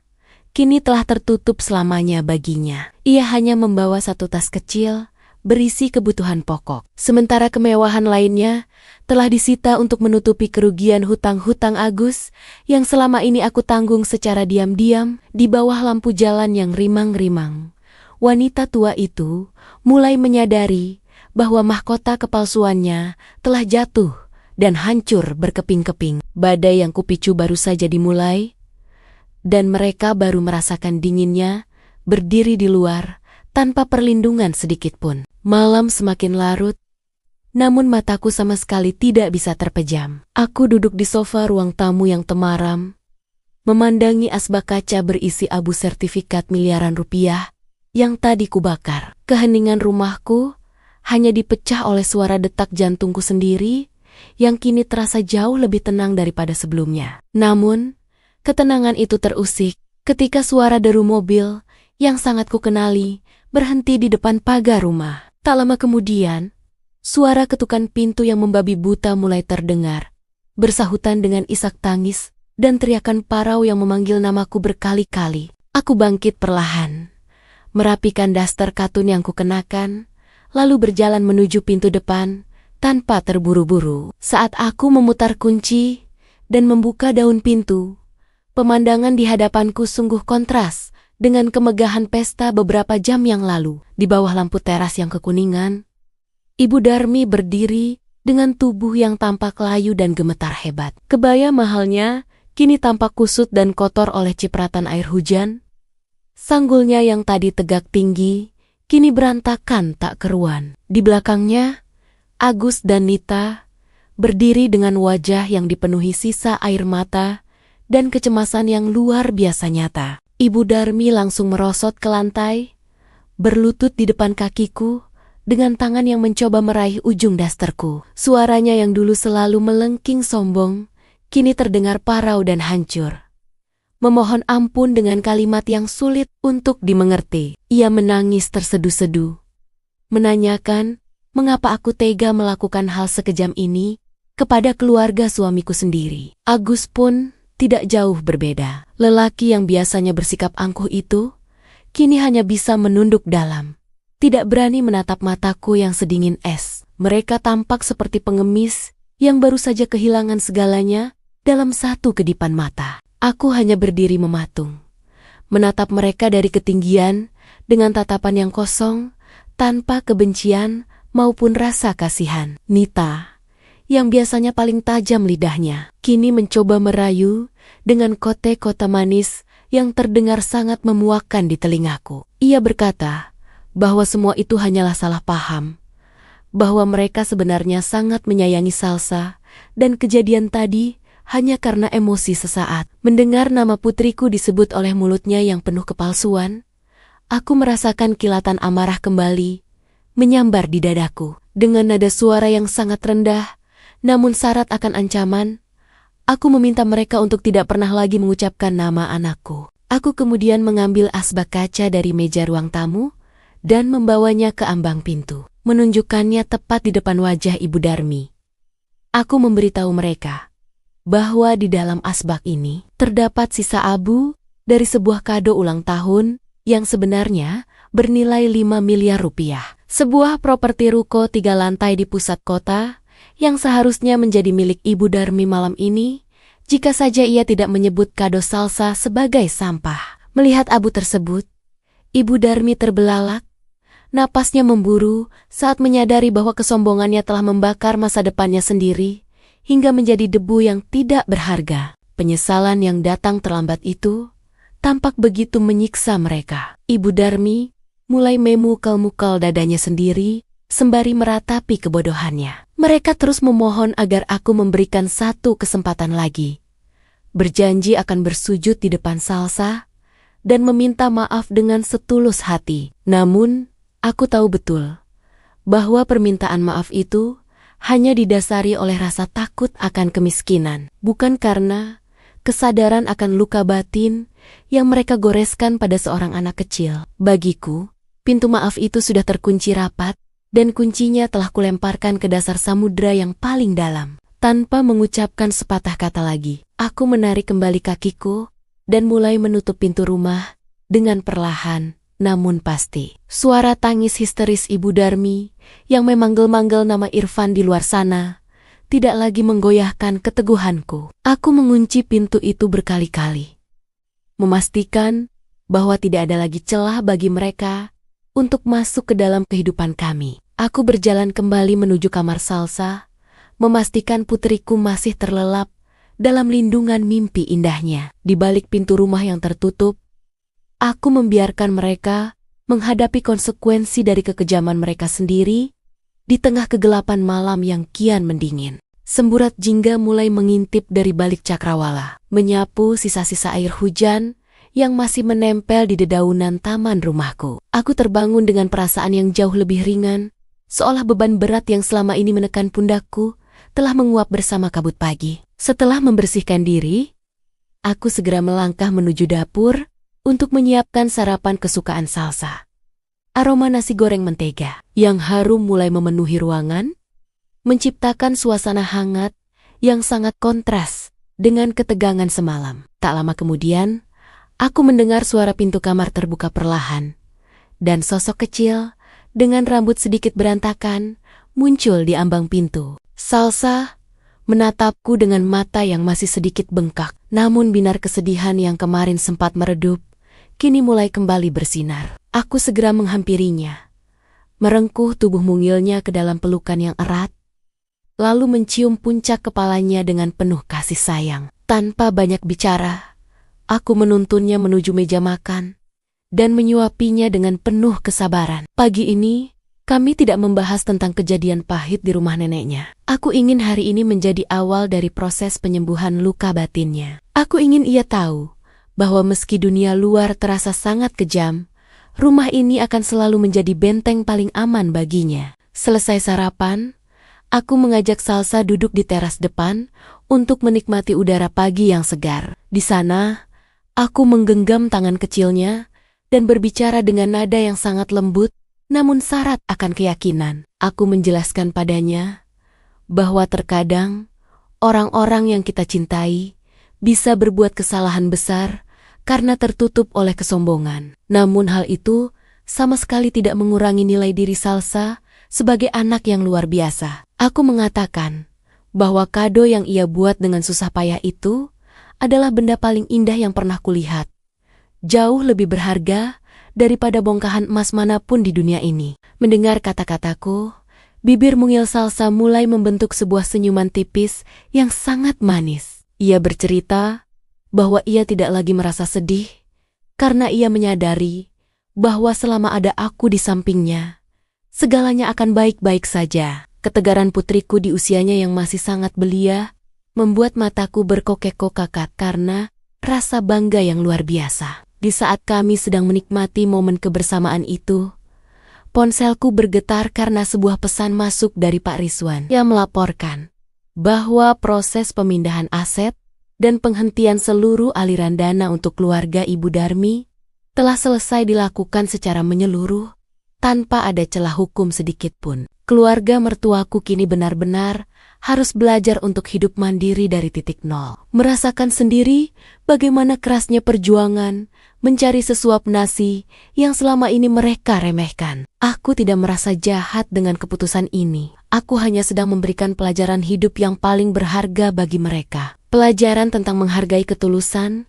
S1: kini telah tertutup selamanya baginya. Ia hanya membawa satu tas kecil berisi kebutuhan pokok. Sementara kemewahan lainnya telah disita untuk menutupi kerugian hutang-hutang Agus yang selama ini aku tanggung secara diam-diam di bawah lampu jalan yang rimang-rimang. Wanita tua itu mulai menyadari bahwa mahkota kepalsuannya telah jatuh dan hancur berkeping-keping. Badai yang kupicu baru saja dimulai, dan mereka baru merasakan dinginnya berdiri di luar tanpa perlindungan sedikitpun. Malam semakin larut, namun mataku sama sekali tidak bisa terpejam. Aku duduk di sofa ruang tamu yang temaram, memandangi asbak kaca berisi abu sertifikat miliaran rupiah yang tadi kubakar. Keheningan rumahku hanya dipecah oleh suara detak jantungku sendiri yang kini terasa jauh lebih tenang daripada sebelumnya. Namun, ketenangan itu terusik ketika suara deru mobil yang sangat kukenali berhenti di depan pagar rumah. Tak lama kemudian, suara ketukan pintu yang membabi buta mulai terdengar, bersahutan dengan isak tangis dan teriakan parau yang memanggil namaku berkali-kali. Aku bangkit perlahan, merapikan daster katun yang kukenakan, lalu berjalan menuju pintu depan tanpa terburu-buru. Saat aku memutar kunci dan membuka daun pintu, pemandangan di hadapanku sungguh kontras dengan kemegahan pesta beberapa jam yang lalu. Di bawah lampu teras yang kekuningan, Ibu Darmi berdiri dengan tubuh yang tampak layu dan gemetar hebat. Kebaya mahalnya kini tampak kusut dan kotor oleh cipratan air hujan. Sanggulnya yang tadi tegak tinggi kini berantakan tak keruan. Di belakangnya, Agus dan Nita berdiri dengan wajah yang dipenuhi sisa air mata dan kecemasan yang luar biasa nyata. Ibu Darmi langsung merosot ke lantai, berlutut di depan kakiku dengan tangan yang mencoba meraih ujung dasterku. Suaranya yang dulu selalu melengking sombong, kini terdengar parau dan hancur, memohon ampun dengan kalimat yang sulit untuk dimengerti. Ia menangis tersedu-sedu, menanyakan mengapa aku tega melakukan hal sekejam ini kepada keluarga suamiku sendiri. Agus pun tidak jauh berbeda. Lelaki yang biasanya bersikap angkuh itu kini hanya bisa menunduk dalam, tidak berani menatap mataku yang sedingin es. Mereka tampak seperti pengemis yang baru saja kehilangan segalanya dalam satu kedipan mata. Aku hanya berdiri mematung, menatap mereka dari ketinggian dengan tatapan yang kosong, tanpa kebencian maupun rasa kasihan. Nita, yang biasanya paling tajam lidahnya, kini mencoba merayu dengan kote-kote manis yang terdengar sangat memuakkan di telingaku. Ia berkata bahwa semua itu hanyalah salah paham, bahwa mereka sebenarnya sangat menyayangi Salsa, dan kejadian tadi hanya karena emosi sesaat. Mendengar nama putriku disebut oleh mulutnya yang penuh kepalsuan, aku merasakan kilatan amarah kembali menyambar di dadaku. Dengan nada suara yang sangat rendah, namun syarat akan ancaman, aku meminta mereka untuk tidak pernah lagi mengucapkan nama anakku. Aku kemudian mengambil asbak kaca dari meja ruang tamu dan membawanya ke ambang pintu, menunjukkannya tepat di depan wajah Ibu Darmi. Aku memberitahu mereka bahwa di dalam asbak ini terdapat sisa abu dari sebuah kado ulang tahun yang sebenarnya bernilai 5 miliar rupiah. Sebuah properti ruko 3 lantai di pusat kota yang seharusnya menjadi milik Ibu Darmi malam ini jika saja ia tidak menyebut kado Salsa sebagai sampah. Melihat abu tersebut, Ibu Darmi terbelalak. Napasnya memburu saat menyadari bahwa kesombongannya telah membakar masa depannya sendiri hingga menjadi debu yang tidak berharga. Penyesalan yang datang terlambat itu tampak begitu menyiksa mereka. Ibu Darmi mulai memukul-mukul dadanya sendiri sembari meratapi kebodohannya. Mereka terus memohon agar aku memberikan satu kesempatan lagi. Berjanji akan bersujud di depan Salsa dan meminta maaf dengan setulus hati. Namun, aku tahu betul bahwa permintaan maaf itu hanya didasari oleh rasa takut akan kemiskinan, bukan karena kesadaran akan luka batin yang mereka goreskan pada seorang anak kecil. Bagiku, pintu maaf itu sudah terkunci rapat dan kuncinya telah kulemparkan ke dasar samudra yang paling dalam. Tanpa mengucapkan sepatah kata lagi, aku menarik kembali kakiku dan mulai menutup pintu rumah dengan perlahan namun pasti. Suara tangis histeris Ibu Darmi yang memanggil-manggil nama Irfan di luar sana tidak lagi menggoyahkan keteguhanku. Aku mengunci pintu itu berkali-kali, memastikan bahwa tidak ada lagi celah bagi mereka untuk masuk ke dalam kehidupan kami. Aku berjalan kembali menuju kamar Salsa, memastikan putriku masih terlelap dalam lindungan mimpi indahnya. Di balik pintu rumah yang tertutup, aku membiarkan mereka menghadapi konsekuensi dari kekejaman mereka sendiri di tengah kegelapan malam yang kian mendingin. Semburat jingga mulai mengintip dari balik cakrawala, menyapu sisa-sisa air hujan yang masih menempel di dedaunan taman rumahku. Aku terbangun dengan perasaan yang jauh lebih ringan, seolah beban berat yang selama ini menekan pundakku telah menguap bersama kabut pagi. Setelah membersihkan diri, aku segera melangkah menuju dapur untuk menyiapkan sarapan kesukaan Salsa. Aroma nasi goreng mentega yang harum mulai memenuhi ruangan, menciptakan suasana hangat yang sangat kontras dengan ketegangan semalam. Tak lama kemudian, aku mendengar suara pintu kamar terbuka perlahan, dan sosok kecil dengan rambut sedikit berantakan muncul di ambang pintu. Salsa menatapku dengan mata yang masih sedikit bengkak, namun binar kesedihan yang kemarin sempat meredup kini mulai kembali bersinar. Aku segera menghampirinya, merengkuh tubuh mungilnya ke dalam pelukan yang erat, lalu mencium puncak kepalanya dengan penuh kasih sayang. Tanpa banyak bicara, aku menuntunnya menuju meja makan dan menyuapinya dengan penuh kesabaran. Pagi ini, kami tidak membahas tentang kejadian pahit di rumah neneknya. Aku ingin hari ini menjadi awal dari proses penyembuhan luka batinnya. Aku ingin ia tahu bahwa meski dunia luar terasa sangat kejam, rumah ini akan selalu menjadi benteng paling aman baginya. Selesai sarapan, aku mengajak Salsa duduk di teras depan untuk menikmati udara pagi yang segar. Di sana, aku menggenggam tangan kecilnya dan berbicara dengan nada yang sangat lembut namun syarat akan keyakinan. Aku menjelaskan padanya bahwa terkadang orang-orang yang kita cintai bisa berbuat kesalahan besar karena tertutup oleh kesombongan. Namun hal itu sama sekali tidak mengurangi nilai diri Salsa sebagai anak yang luar biasa. Aku mengatakan bahwa kado yang ia buat dengan susah payah itu adalah benda paling indah yang pernah kulihat. Jauh lebih berharga daripada bongkahan emas manapun di dunia ini. Mendengar kata-kataku, bibir mungil Salsa mulai membentuk sebuah senyuman tipis yang sangat manis. Ia bercerita bahwa ia tidak lagi merasa sedih karena ia menyadari bahwa selama ada aku di sampingnya, segalanya akan baik-baik saja. Ketegaran putriku di usianya yang masih sangat belia membuat mataku berkokek-kokak karena rasa bangga yang luar biasa. Di saat kami sedang menikmati momen kebersamaan itu, ponselku bergetar karena sebuah pesan masuk dari Pak Rizwan yang melaporkan bahwa proses pemindahan aset dan penghentian seluruh aliran dana untuk keluarga Ibu Darmi telah selesai dilakukan secara menyeluruh tanpa ada celah hukum sedikit pun. Keluarga mertuaku kini benar-benar harus belajar untuk hidup mandiri dari titik nol. Merasakan sendiri bagaimana kerasnya perjuangan mencari sesuap nasi yang selama ini mereka remehkan. Aku tidak merasa jahat dengan keputusan ini. Aku hanya sedang memberikan pelajaran hidup yang paling berharga bagi mereka. Pelajaran tentang menghargai ketulusan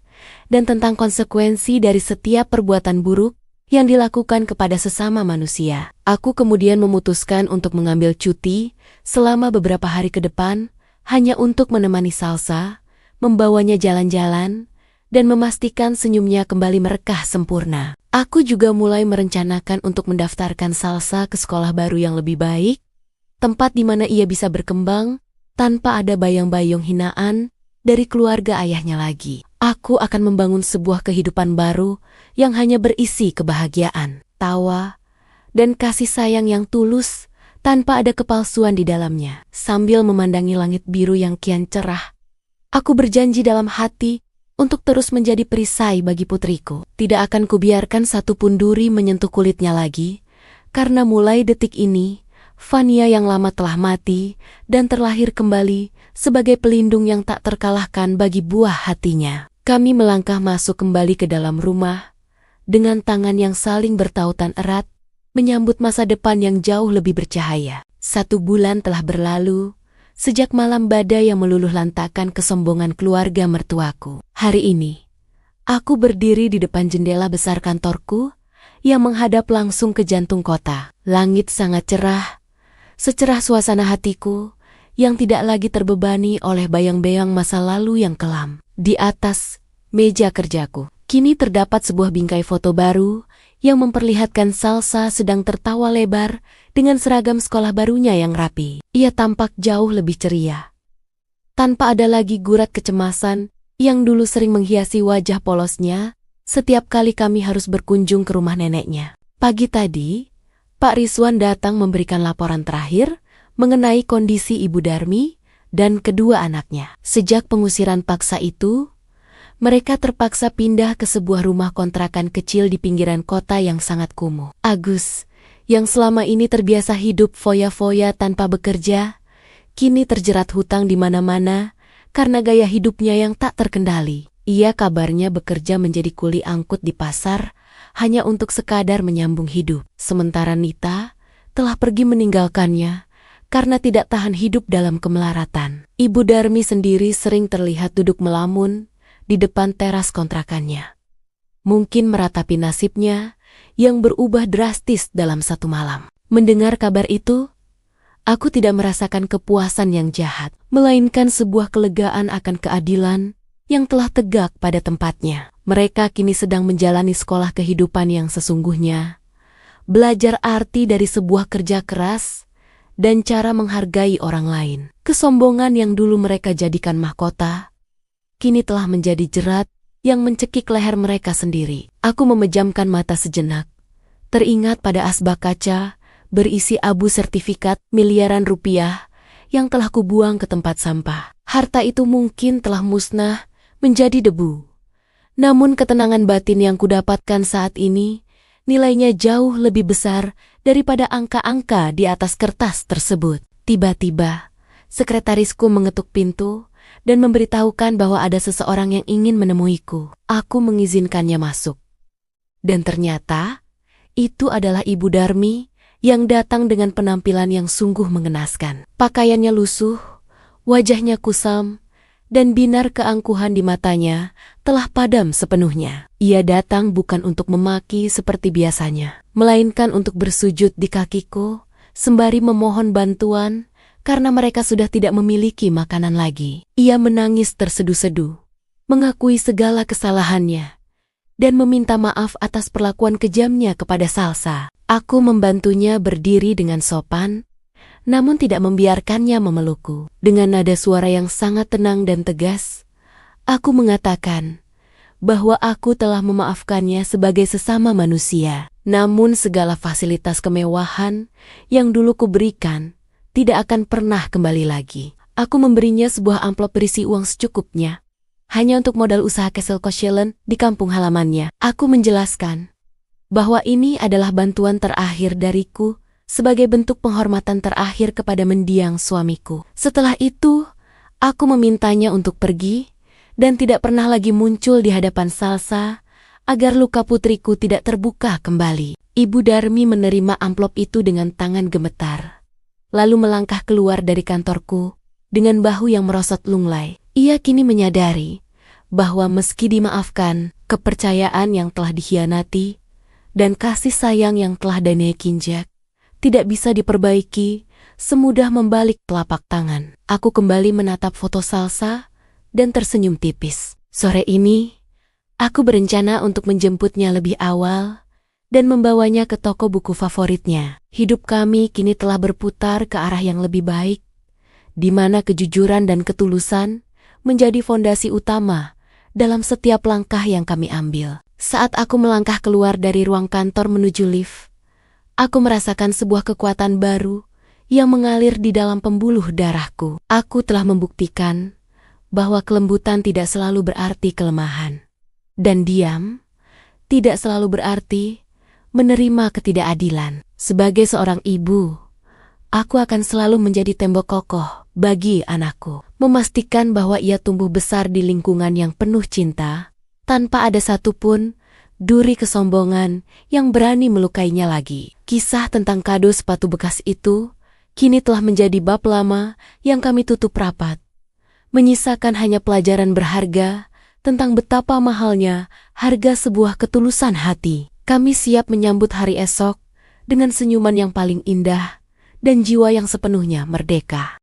S1: dan tentang konsekuensi dari setiap perbuatan buruk yang dilakukan kepada sesama manusia. Aku kemudian memutuskan untuk mengambil cuti selama beberapa hari ke depan hanya untuk menemani Salsa, membawanya jalan-jalan, dan memastikan senyumnya kembali merekah sempurna. Aku juga mulai merencanakan untuk mendaftarkan Salsa ke sekolah baru yang lebih baik, tempat di mana ia bisa berkembang tanpa ada bayang-bayang hinaan dari keluarga ayahnya lagi. Aku akan membangun sebuah kehidupan baru yang hanya berisi kebahagiaan, tawa, dan kasih sayang yang tulus tanpa ada kepalsuan di dalamnya. Sambil memandangi langit biru yang kian cerah, aku berjanji dalam hati untuk terus menjadi perisai bagi putriku. Tidak akan kubiarkan satupun duri menyentuh kulitnya lagi, karena mulai detik ini, Fania yang lama telah mati dan terlahir kembali sebagai pelindung yang tak terkalahkan bagi buah hatinya. Kami melangkah masuk kembali ke dalam rumah, dengan tangan yang saling bertautan erat, menyambut masa depan yang jauh lebih bercahaya. 1 bulan telah berlalu, sejak malam badai yang meluluh lantakkan kesombongan keluarga mertuaku. Hari ini, aku berdiri di depan jendela besar kantorku, yang menghadap langsung ke jantung kota. Langit sangat cerah, secerah suasana hatiku, yang tidak lagi terbebani oleh bayang-bayang masa lalu yang kelam. Di atas meja kerjaku, kini terdapat sebuah bingkai foto baru yang memperlihatkan Salsa sedang tertawa lebar dengan seragam sekolah barunya yang rapi. Ia tampak jauh lebih ceria, tanpa ada lagi gurat kecemasan yang dulu sering menghiasi wajah polosnya setiap kali kami harus berkunjung ke rumah neneknya. Pagi tadi, Pak Rizwan datang memberikan laporan terakhir mengenai kondisi Ibu Darmi dan kedua anaknya. Sejak pengusiran paksa itu, mereka terpaksa pindah ke sebuah rumah kontrakan kecil di pinggiran kota yang sangat kumuh. Agus, yang selama ini terbiasa hidup foya-foya tanpa bekerja, kini terjerat hutang di mana-mana karena gaya hidupnya yang tak terkendali. Ia kabarnya bekerja menjadi kuli angkut di pasar hanya untuk sekadar menyambung hidup. Sementara Nita telah pergi meninggalkannya karena tidak tahan hidup dalam kemelaratan. Ibu Darmi sendiri sering terlihat duduk melamun di depan teras kontrakannya. Mungkin meratapi nasibnya yang berubah drastis dalam 1 malam. Mendengar kabar itu, aku tidak merasakan kepuasan yang jahat, melainkan sebuah kelegaan akan keadilan yang telah tegak pada tempatnya. Mereka kini sedang menjalani sekolah kehidupan yang sesungguhnya, belajar arti dari sebuah kerja keras dan cara menghargai orang lain. Kesombongan yang dulu mereka jadikan mahkota, kini telah menjadi jerat yang mencekik leher mereka sendiri. Aku memejamkan mata sejenak, teringat pada asbak kaca berisi abu sertifikat miliaran rupiah yang telah kubuang ke tempat sampah. Harta itu mungkin telah musnah menjadi debu. Namun ketenangan batin yang kudapatkan saat ini, nilainya jauh lebih besar daripada angka-angka di atas kertas tersebut. Tiba-tiba, sekretarisku mengetuk pintu dan memberitahukan bahwa ada seseorang yang ingin menemuiku. Aku mengizinkannya masuk. Dan ternyata, itu adalah Ibu Darmi yang datang dengan penampilan yang sungguh mengenaskan. Pakaiannya lusuh, wajahnya kusam, dan binar keangkuhan di matanya telah padam sepenuhnya. Ia datang bukan untuk memaki seperti biasanya, melainkan untuk bersujud di kakiku, sembari memohon bantuan karena mereka sudah tidak memiliki makanan lagi. Ia menangis terseduh-seduh, mengakui segala kesalahannya, dan meminta maaf atas perlakuan kejamnya kepada Salsa. Aku membantunya berdiri dengan sopan, namun tidak membiarkannya memelukku. Dengan nada suara yang sangat tenang dan tegas, aku mengatakan bahwa aku telah memaafkannya sebagai sesama manusia. Namun segala fasilitas kemewahan yang dulu kuberikan tidak akan pernah kembali lagi. Aku memberinya sebuah amplop berisi uang secukupnya, hanya untuk modal usaha kesel-kosyelen di kampung halamannya. Aku menjelaskan bahwa ini adalah bantuan terakhir dariku sebagai bentuk penghormatan terakhir kepada mendiang suamiku. Setelah itu, aku memintanya untuk pergi dan tidak pernah lagi muncul di hadapan Salsa agar luka putriku tidak terbuka kembali. Ibu Darmi menerima amplop itu dengan tangan gemetar, lalu melangkah keluar dari kantorku dengan bahu yang merosot lunglai. Ia kini menyadari bahwa meski dimaafkan, kepercayaan yang telah dikhianati dan kasih sayang yang telah Daniel kinjak tidak bisa diperbaiki semudah membalik telapak tangan. Aku kembali menatap foto Salsa dan tersenyum tipis. Sore ini, aku berencana untuk menjemputnya lebih awal dan membawanya ke toko buku favoritnya. Hidup kami kini telah berputar ke arah yang lebih baik, di mana kejujuran dan ketulusan menjadi fondasi utama dalam setiap langkah yang kami ambil. Saat aku melangkah keluar dari ruang kantor menuju lift, aku merasakan sebuah kekuatan baru yang mengalir di dalam pembuluh darahku. Aku telah membuktikan bahwa kelembutan tidak selalu berarti kelemahan, dan diam tidak selalu berarti menerima ketidakadilan. Sebagai seorang ibu, aku akan selalu menjadi tembok kokoh bagi anakku, memastikan bahwa ia tumbuh besar di lingkungan yang penuh cinta, tanpa ada satupun duri kesombongan yang berani melukainya lagi. Kisah tentang kado sepatu bekas itu kini telah menjadi bab lama yang kami tutup rapat, menyisakan hanya pelajaran berharga tentang betapa mahalnya harga sebuah ketulusan hati. Kami siap menyambut hari esok dengan senyuman yang paling indah dan jiwa yang sepenuhnya merdeka.